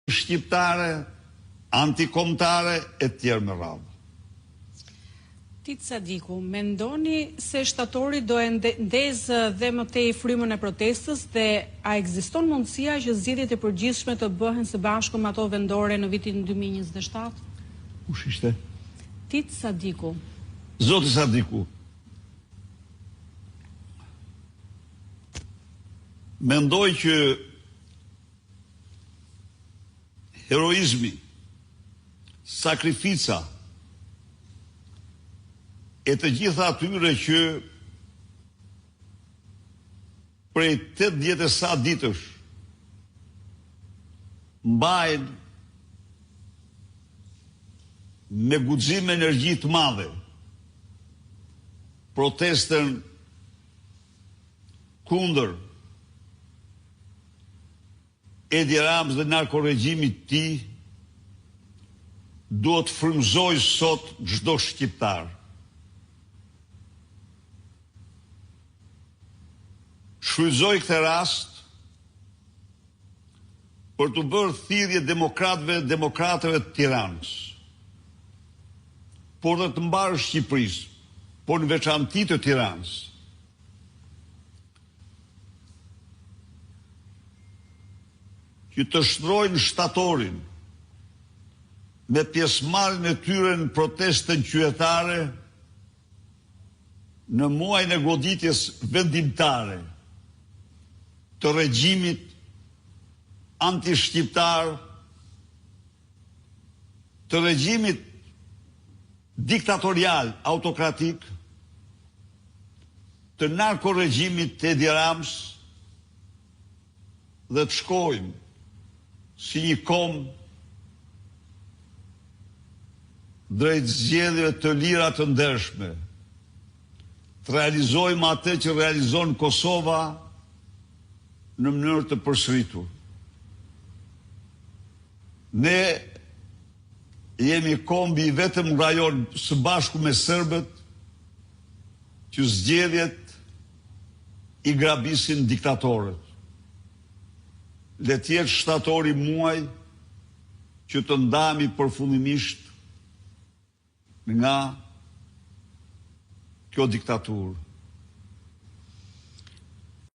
shqiptare, antikombëtare e tjerë me radhë. Tit Sadiku, mendoni se shtatori do e ndezë dhe më tej frymën e protestës dhe a ekziston mundësia që zgjedhjet e përgjithshme të bëhen së bashku me ato vendore në vitin 2027? Kush ishte? Tit Sadiku. Zoti Sadiku. Mendoj që heroizmi, sakrifica e të gjitha atyre që prej 80 e sa ditësh mbajnë me guxim energji të madhe protestën kundër Edi Ramës dhe narkoregjimit të tij, duhet frymëzoj sot çdo shqiptar. Shfrytëzoj këtë rast për të bërë thirrje demokratëve të Tiranës, por dhe të mbarë Shqipërisë, por në veçanti të Tiranës, që të shtrojnë shtatorin me pjesëmarrjen e tyre në protestën qytetare në muajin e goditjes vendimtare të regjimit anti-shqiptar, të regjimit diktatorial, autokratik, të narkoregjimit të Edi Ramës, dhe të shkojmë si një kombë drejt zgjedhjeve të lira të ndershme, të realizojmë atë që realizon Kosova në mënyrë të përsëritur. Ne jemi kombi i vetëm rajon së bashku me serbët që zgjedhjet i grabisin diktatorët. Le të jetë shtatori muaj që të ndahemi përfundimisht nga kjo diktaturë.